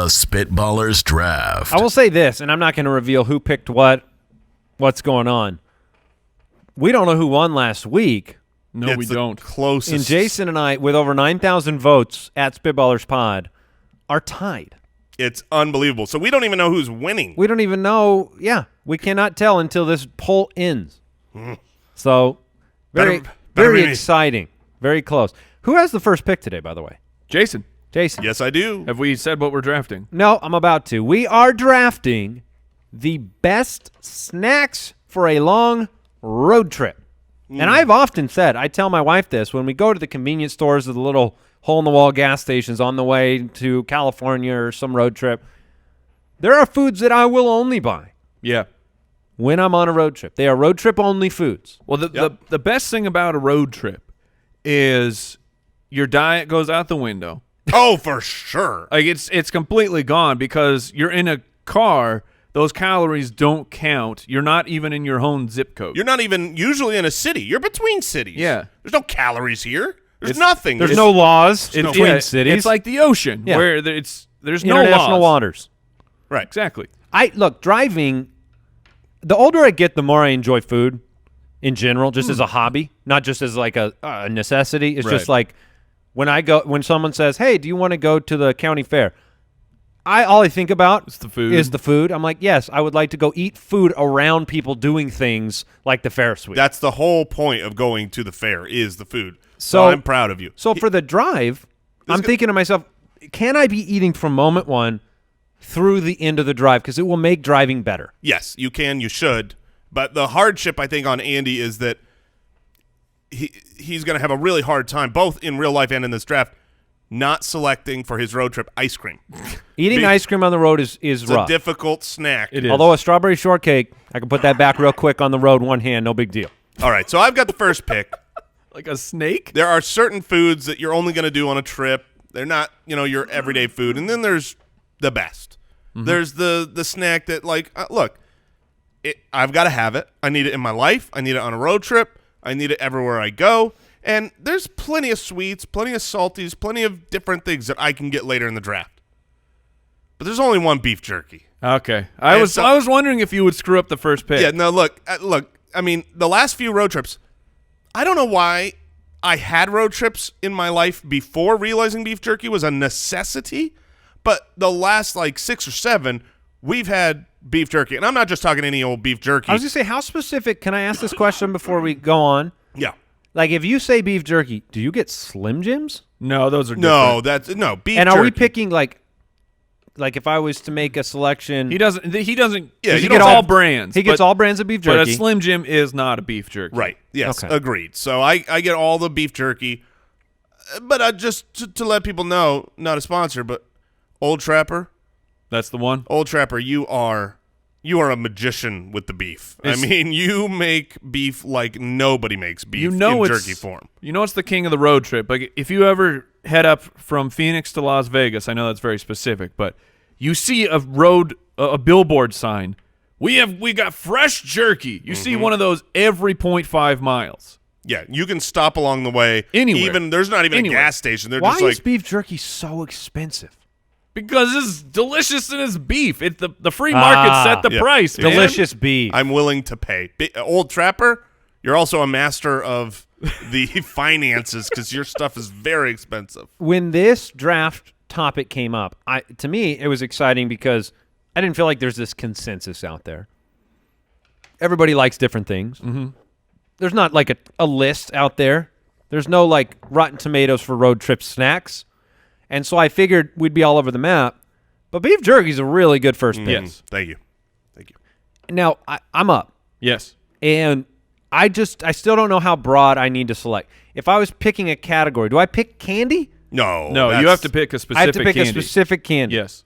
The Spitballers Draft. I will say this, and I'm not going to reveal who picked what's going on. We don't know who won last week. No, we don't. Closest. And Jason and I, with over 9,000 votes at Spitballers Pod, are tied. It's unbelievable. So we don't even know who's winning. We don't even know. Yeah, we cannot tell until this poll ends. So very better be me. exciting. Very close. Who has the first pick today, by the way? Jason, Jason. Yes, I do. have we said what we're drafting? No, I'm about to. We are drafting the best snacks for a long road trip. And I've often said, I tell my wife this, when we go to the convenience stores or the little hole-in-the-wall gas stations on the way to California or some road trip, there are foods that I will only buy Yeah. when I'm on a road trip. They are road trip-only foods. Well, the best thing about a road trip is your diet goes out the window. Oh, for sure. Like it's completely gone because you're in a car. Those calories don't count. You're not even in your own zip code. You're not even usually in a city. You're between cities. Yeah. There's no calories here. There's nothing. There's no laws It's- between yeah, cities. It's like the ocean Yeah. where there's no international laws. waters. Right. Exactly. Look, driving, the older I get, the more I enjoy food in general, just as a hobby, not just as like a necessity. It's just Right. like when someone says, hey, do you want to go to the county fair? All I think about It's the food. is the food. I'm like, yes, I would like to go eat food around people doing things like the Ferris wheel. That's the whole point of going to the fair is the food. So- I'm proud of you. So for the drive, I'm thinking to myself, can I be eating from moment one through the end of the drive? Because it will make driving better. Yes, you can. You should. But the hardship, I think, on Andy is that he's going to have a really hard time, both in real life and in this draft, not selecting for his road trip ice cream. Eating ice cream on the road is It's rough. a difficult snack. It is. Although a strawberry shortcake, I can put that back real quick on the road, one hand, no big deal. All right, so I've got the first pick. Like a snake? There are certain foods that you're only going to do on a trip. They're not, your everyday food. And then there's the best. There's the snack that, look, I've got to have it. I need it in my life. I need it on a road trip. I need it everywhere I go. And there's plenty of sweets, plenty of salties, plenty of different things that I can get later in the draft. But there's only one beef jerky. Okay. I was wondering if you would screw up the first pick. Yeah, no, look. I mean, the last few road trips, I don't know why I had road trips in my life before realizing beef jerky was a necessity, but the last 6 or 7, we've had beef jerky. And I'm not just talking any old beef jerky. I was going to say, how specific, can I ask this question before we go on? Yeah. Like, if you say beef jerky, do you get Slim Jims? No, those are No, different. beef jerky. And are we picking, like if I was to make a selection? He doesn't. Yeah, he you gets don't all have- brands. He gets all brands of beef But jerky. a Slim Jim is not a beef jerky. Right. Yes, Okay. agreed. So I get all the beef jerky. But just to let people know, not a sponsor, but Old Trapper, That's the one. Old Trapper, you are a magician with the beef. I mean, you make beef like nobody makes beef in jerky form. You know it's the king of the road trip. Like if you ever head up from Phoenix to Las Vegas, I know that's very specific, but you see a billboard sign. We got fresh jerky. You see one of those every 0.5 miles. Yeah, you can stop along the way. Anywhere. There's not even Anywhere. a gas station. They're Why just is like, beef jerky so expensive? Because it's delicious and it's beef. The free market set the yeah. price, man. Delicious beef. I'm willing to pay. Old Trapper, you're also a master of the finances because your stuff is very expensive. When this draft topic came up, to me, it was exciting because I didn't feel like there's this consensus out there. Everybody likes different things. Mm-hmm. There's not like a list out there. There's no Rotten Tomatoes for road trip snacks. And so I figured we'd be all over the map. But beef jerky is a really good first pick. Yes. Thank you. Now, I'm up. Yes. And I still don't know how broad I need to select. If I was picking a category, do I pick candy? No, You have to pick a specific I have to pick candy. a specific candy. Yes.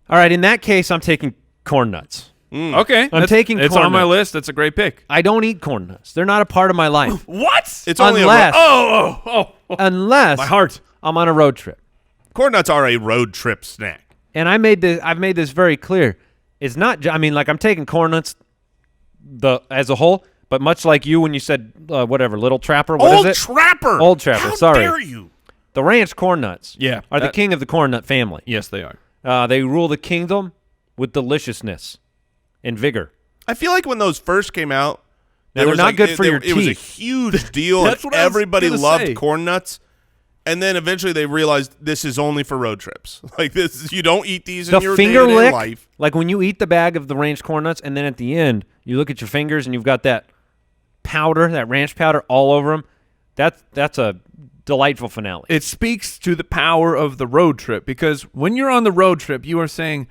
All right, in that case, I'm taking corn nuts. Okay. It's on my nuts. list. That's a great pick. I don't eat corn nuts. They're not a part of my life. What? It's only Unless- Oh. Unless My heart. I'm on a road trip. corn nuts are a road trip snack. And I've made this very clear. It's not I'm taking corn nuts as a whole, but much like you when you said whatever, Little Trapper, what is Old it? Trapper. Old Trapper, How sorry. dare you? The ranch corn nuts Yeah, are the king of the corn nut family. Yes, they are. They rule the kingdom with deliciousness and vigor. I feel like when those first came out, Now, they're not good for your It was a teeth. huge deal. That's and what I was everybody gonna loved say. corn nuts. And then eventually they realized this is only for road trips. Like this, you don't eat these The in your finger day-to-day lick, life. like when you eat the bag of the ranch corn nuts, and then at the end you look at your fingers and you've got that powder, that ranch powder, all over them. That's a delightful finale. It speaks to the power of the road trip, because when you're on the road trip, you are saying,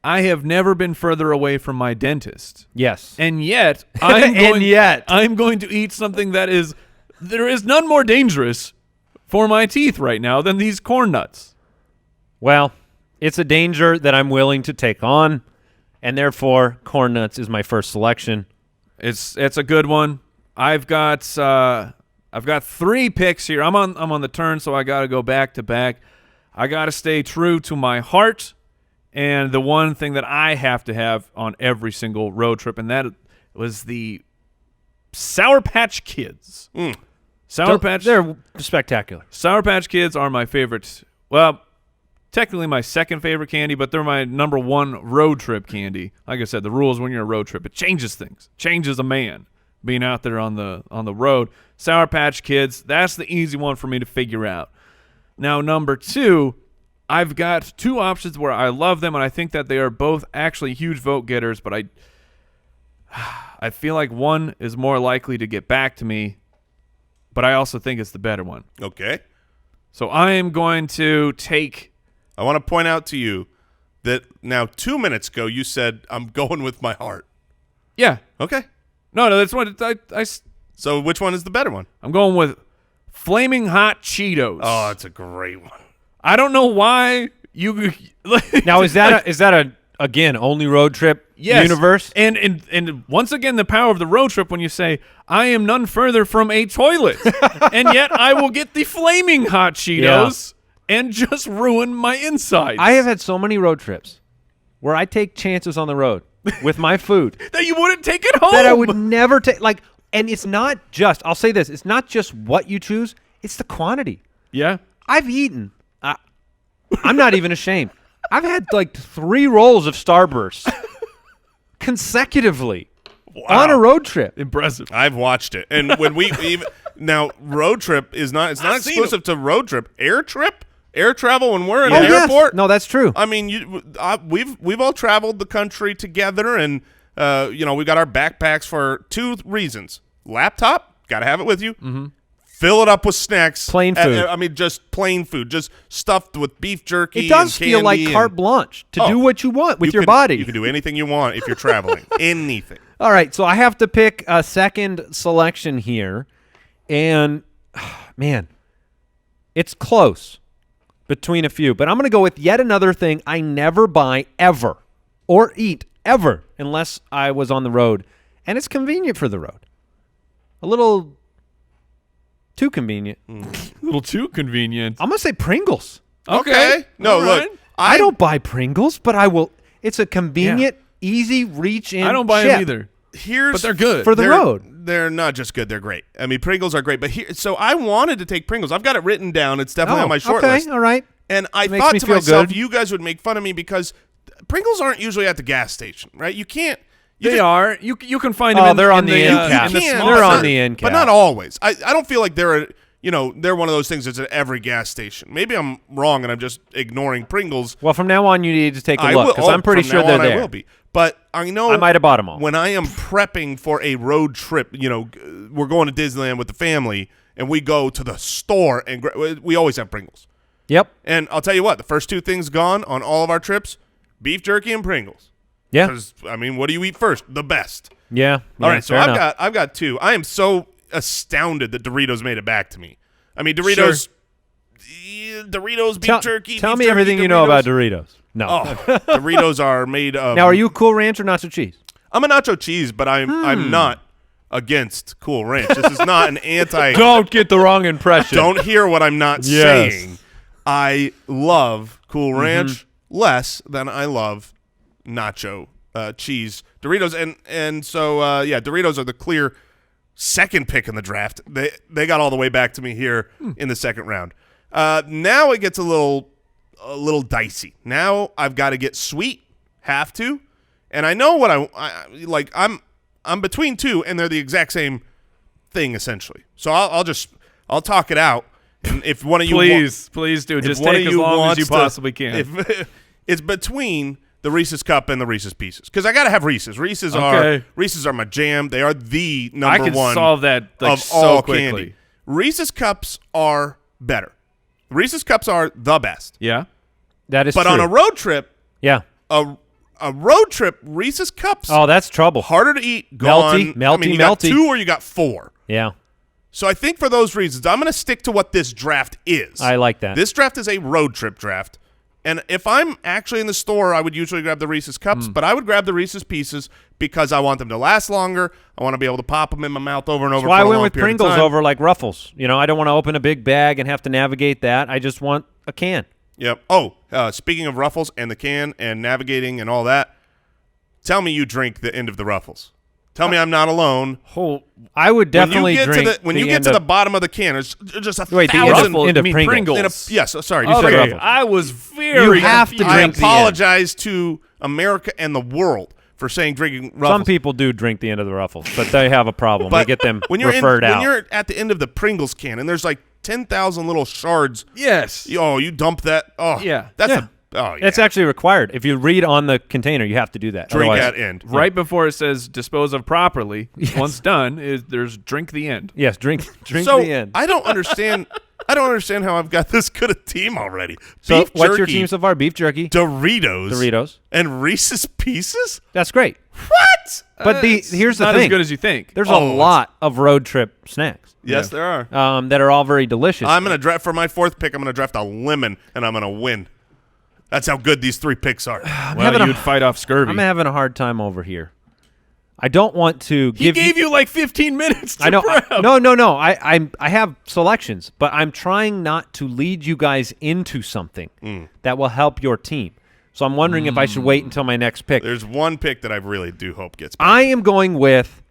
I have never been further away from my dentist. Yes, And yet, I'm going to eat something there is none more dangerous for my teeth right now than these corn nuts. well, it's a danger that I'm willing to take on, and therefore corn nuts is my first selection. It's a good one. I've got 3 picks here. I'm on the turn, so I got to go back to back. I got to stay true to my heart, and the one thing that I have to have on every single road trip, and that was the Sour Patch Kids. They're spectacular. Sour Patch Kids are my favorite. Well, technically my second favorite candy, but they're my number 1 road trip candy. Like I said, the rules when you're on a road trip, it changes things. Changes a man being out there on the road. Sour Patch Kids, that's the easy one for me to figure out. Now, number 2, I've got 2 options where I love them, and I think that they are both actually huge vote getters, but I feel like one is more likely to get back to me, but I also think it's the better one. Okay. So I am going to take... I want to point out to you that now 2 minutes ago you said, I'm going with my heart. Yeah. Okay. No, that's what So which one is the better one? I'm going with Flaming Hot Cheetos. Oh, it's a great one. I don't know why you... Now, is that a again, only road trip universe? And once again, the power of the road trip when you say, I am none further from a toilet, and yet I will get the Flaming Hot Cheetos and just ruin my insides. I have had so many road trips where I take chances on the road with my food that you wouldn't take it home. that I would never take. Like, and it's not just, I'll say this, it's not just what you choose, it's the quantity. Yeah. I've eaten, I'm not even ashamed. I've had like 3 rolls of Starburst consecutively on a road trip. Impressive. I've watched it. And when we even now road trip is not exclusive to road trip. Air travel when we're in an airport. No, that's true. I mean, we've all traveled the country together, and we got our backpacks for 2 reasons. Laptop, got to have it with you. Mm-hmm. Fill it up with snacks. Plain food. Just plain food, just stuffed with beef jerky. It does and feel like candy carte blanche to do what you want with your body. You can do anything you want if you're traveling. Anything. All right, so I have to pick a second selection here, and man, it's close between a few, but I'm going to go with yet another thing I never buy ever or eat ever unless I was on the road, and it's convenient for the road. A little too convenient. A little too convenient. I'm going to say Pringles. Okay. No, All look. right. I don't buy Pringles, but I will. It's a convenient, easy reach in. I don't buy chip them either. But they're good. for the road. They're not just good; they're great. I mean, Pringles are great. But so I wanted to take Pringles. I've got it written down. It's definitely on my short okay, list. all right. And I Makes thought me to feel myself, good. you guys would make fun of me because Pringles aren't usually at the gas station, right? You can't. They are. You can find them. they're on the end in cap. the can, small They're on store. the end cap. but not always. I don't feel like they're one of those things that's at every gas station. Maybe I'm wrong and I'm just ignoring Pringles. Well, from now on, you need to take a I look will. because I'm pretty from sure now they're on there. I will be. But I know I might have bought them all. when I am prepping for a road trip, we're going to Disneyland with the family, and we go to the store, and we always have Pringles. Yep. And I'll tell you what, the first 2 things gone on all of our trips, beef jerky and Pringles. Yeah. Because, I mean, what do you eat first? The best. Yeah. All right, so fair enough. I've got 2. I am so astounded that Doritos made it back to me. I mean, Doritos, beef jerky. Tell beef me jerky, everything you know about Doritos. No. Oh, Doritos are made of. Now, are you Cool Ranch or nacho cheese? I'm a nacho cheese, but I'm not against Cool Ranch. This is not an anti. Don't get the wrong impression. Don't hear what I'm not Yes. saying. I love Cool Ranch less than I love nacho cheese Doritos, and so Doritos are the clear second pick in the draft. They got all the way back to me here in the second round. Now it gets a little dicey. Now I've got to get sweet, have to, and I know what I like. I'm between two, and they're the exact same thing essentially. So I'll talk it out. And if one of you please do, just take as long as you possibly can. If it's between the Reese's Cup and the Reese's Pieces, because I got to have Reese's. Reese's are my jam. They are the number one. I can solve that of so all quickly. Candy. Reese's Cups are better. Reese's Cups are the best. Yeah, that is. But true. on a road trip, yeah, a road trip, Reese's Cups. Oh, that's trouble. Harder to eat. Gone. Melty. I mean, you got 2 or you got 4. Yeah. So I think for those reasons, I'm going to stick to what this draft is. I like that. This draft is a road trip draft. And if I'm actually in the store, I would usually grab the Reese's Cups, but I would grab the Reese's Pieces because I want them to last longer. I want to be able to pop them in my mouth over and over. That's why I for a went long with period of Pringles time. over like Ruffles. You know, I don't want to open a big bag and have to navigate that. I just want a can. Yep. Oh, speaking of Ruffles and the can and navigating and all that, tell me you drink the end of the Ruffles. Tell me I'm not alone. I would definitely drink when you get to the bottom of the can. There's just a wait, thousand. The end of Pringles. Pringles. Yes. Sorry. You said Okay, Ruffles. I was very. You have to confused. I drink the end. apologize to America and the world for saying drinking Ruffles. Some people do drink the end of the Ruffles, but they have a problem. But They get them when you're referred out. When you're at the end of the Pringles can and there's like 10,000 little shards. Yes. Oh, you dump that. Oh, Yeah. That's Yeah. yeah. It's actually required. If you read on the container, you have to do that. drink Otherwise- at end. Right before it says dispose of properly, once done, there's drink the end. Yes, drink So the end. I don't understand. I don't understand how I've got this good a team already. So Beef what's your jerky, team so far? Beef jerky, Doritos, and Reese's Pieces. That's great. What? But here's the not thing. as good as you think. There's Oh, a lot of road trip snacks Yes, there are. that are all very delicious. I'm gonna draft for my 4th pick. I'm gonna draft a lemon, and I'm gonna win. That's how good these 3 picks are. Well, you'd fight off scurvy. I'm having a hard time over here. I don't want to he give gave you like 15 minutes to I know. prep. No. I have selections, but I'm trying not to lead you guys into something that will help your team. So I'm wondering if I should wait until my next pick. There's one pick that I really do hope gets picked. I am going with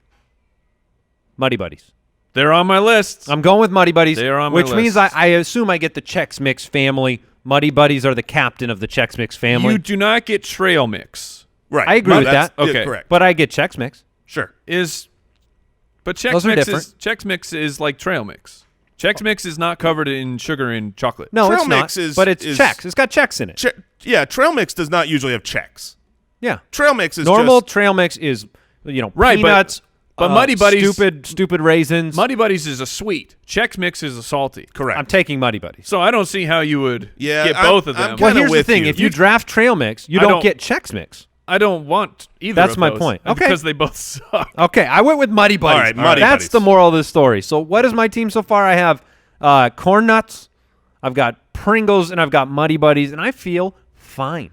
Muddy Buddies. They're on my list. I'm going with Muddy Buddies, They are on my which means list. I assume I get the Chex Mix family. Muddy Buddies are the captain of the Chex Mix family. You do not get trail mix. Right. I agree with that's- that. yeah, Okay. correct. But I get Chex Mix. Sure. But Chex Those are Chex Mix is like trail mix. Chex Mix is not covered in sugar and chocolate. No, Trail it's Mix not. is- But it's is- Chex. It's got Chex in it. Yeah, Trail Mix does not usually have checks. Yeah. Trail Mix is Normal just trail mix is, Right, peanuts. but Muddy Buddies- stupid raisins. Muddy Buddies is a sweet. Chex Mix is a salty. correct. I'm taking Muddy Buddies. So I don't see how you would Yeah, get I'm- both of I'm them. kinda Well, here's the with thing: you. if you draft trail mix, you I don't don't- get Chex Mix. I don't want either. That's of my those, point. Okay. because they both suck. Okay, I went with Muddy Buddies. All right, Muddy That's Buddies. the moral of the story. So, what is my team so far? I have Corn Nuts, I've got Pringles, and I've got Muddy Buddies, and I feel fine.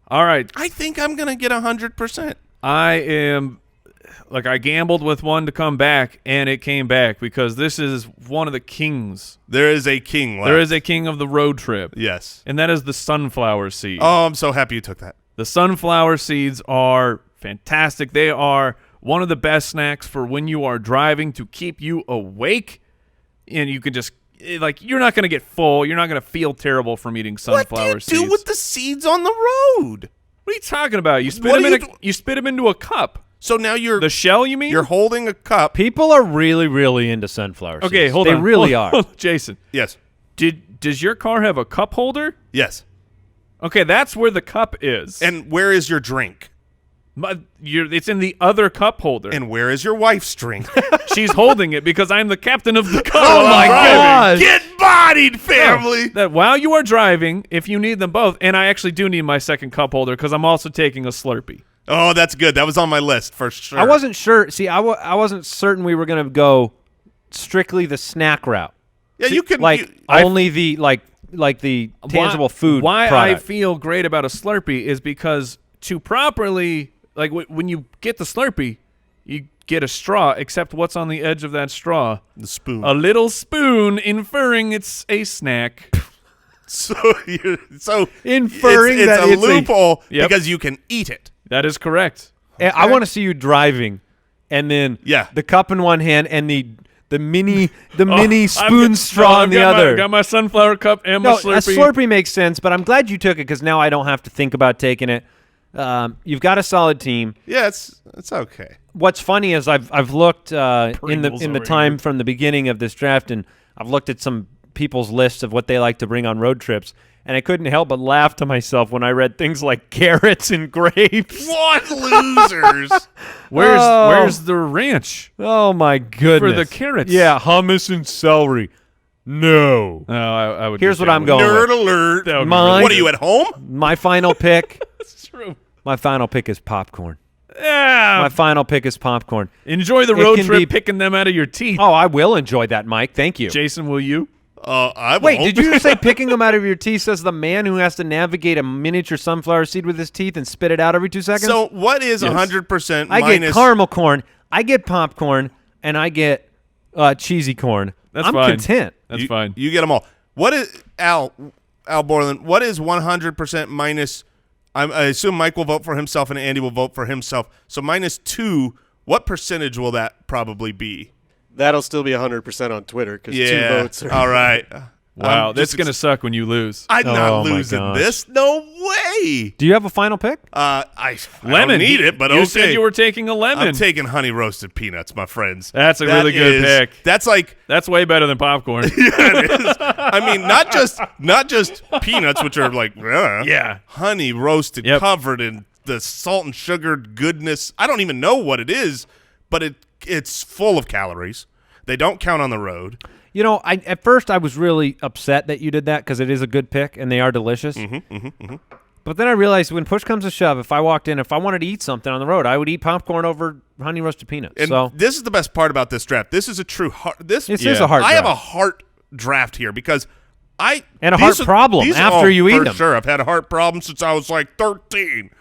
All right, I think I'm gonna get 100%. I am. Like I gambled with one to come back, and it came back because this is one of the kings. There is a king left. There is a king of the road trip, Yes. and that is the sunflower seed. Oh, I'm so happy you took that. The sunflower seeds are fantastic. They are one of the best snacks for when you are driving to keep you awake. And you can just, like, you're not going to get full. You're not going to feel terrible from eating sunflower What do you seeds. do with the seeds on the road? What are you talking about? You spit What them do in you spit them into a cup. So now The shell, you mean? you're holding a cup. People are really, really into sunflower seeds. Okay, hold they on. They really Hold are. on. Jason, Yes. does your car have a cup holder? Yes. Okay, that's where the cup is. And where is your drink? It's in the other cup holder. And where is your wife's drink? She's holding it because I'm the captain of the cup. Oh, my God. Get bodied, family. That while you are driving, if you need them both, and I actually do need my second cup holder because I'm also taking a Slurpee. Oh, that's good. That was on my list for sure. I wasn't sure. See, I wasn't certain we were going to go strictly the snack route. Yeah, you could only the like the tangible food. Why product. I feel great about a Slurpee is because to properly, like when you get the Slurpee, you get a straw, except what's on the edge of that straw? the spoon. A little spoon, inferring it's a snack. So Inferring it's that a it's a- loophole Yep. because you can eat it. That is correct. I want to see you driving, and then Yeah. the cup in one hand and the The mini I've spoon got- straw I've on the got other. got my sunflower cup and my No, Slurpee. a Slurpee makes sense, but I'm glad you took it because now I don't have to think about taking it. You've got a solid team. Yeah, it's okay. What's funny is I've looked in Pringles the over time here. from the beginning of this draft, and I've looked at some people's lists of what they like to bring on road trips, and I couldn't help but laugh to myself when I read things like carrots and grapes. What losers? Where's the ranch? Oh my goodness! For the carrots. yeah, hummus and celery. No. No, I would. Here's just what I'm going Nerd with. alert. That would be Mine- What are you at home? My final pick. That's true. My final pick is popcorn. Yeah. My final pick is popcorn. Enjoy the It road can trip, be- picking them out of your teeth. Oh, I will enjoy that, Mike. Thank you. Jason, will you? I Wait, won't. did you just say picking them out of your teeth says the man who has to navigate a miniature sunflower seed with his teeth and spit it out every 2 seconds? So what is Yes. 100% I minus? get caramel corn, I get popcorn, and I get cheesy corn. That's I'm fine. content. That's fine. You get them all. What is Al Borland? What is 100% minus? I assume Mike will vote for himself and Andy will vote for himself. So -2. What percentage will that probably be? That'll still be 100% on Twitter because 2 Yeah. votes are. All right. Wow, I'm that's just gonna suck when you lose. I'm Oh, not my losing gosh. this. No way. Do you have a final pick? I Lemon. don't need it, but you okay. said you were taking a lemon. I'm taking honey roasted peanuts, my friends. That's a That really good is- pick. That's like That's way better than popcorn. it is. I mean, not just peanuts, which are like Yeah. honey roasted, Yep. covered in the salt and sugar goodness. I don't even know what it is, but it's full of calories. They don't count on the road. You know, at first I was really upset that you did that because it is a good pick and they are delicious. But then I realized when push comes to shove, if I wanted to eat something on the road, I would eat popcorn over honey roasted peanuts. And so this is the best part about this draft. This is a true heart. this is a hard I have a draft. heart draft here because And a heart problem after you eat for them. Sure, I've had a heart problem since I was like 13.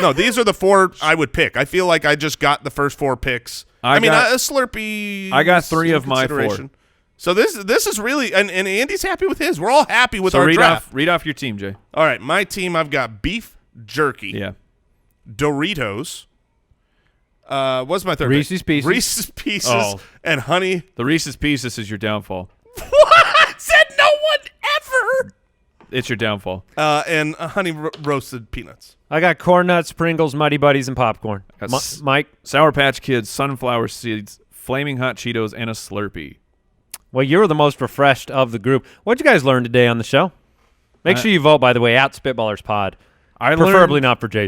No, these are the 4 I would pick. I feel like I just got the first 4 picks. I mean, got- a Slurpee. I got 3 of my 4. consideration. So this is really and Andy's happy with his. We're all happy with So our read draft. off your team, Jay. All right, my team. I've got beef jerky, Yeah. Doritos. What's my third? pick? Reese's Pieces. Reese's Pieces Oh. and honey. The Reese's Pieces is your downfall. What? Said no one ever. It's your downfall. And honey roasted peanuts. I got corn nuts, Pringles, Muddy Buddies, and popcorn. Got Mike, Sour Patch Kids, sunflower seeds, flaming hot Cheetos, and a Slurpee. well, you're the most refreshed of the group. What'd you guys learn today on the show? Make sure you vote, by the way, at Spitballers Pod. I Preferably learned- not for Jason.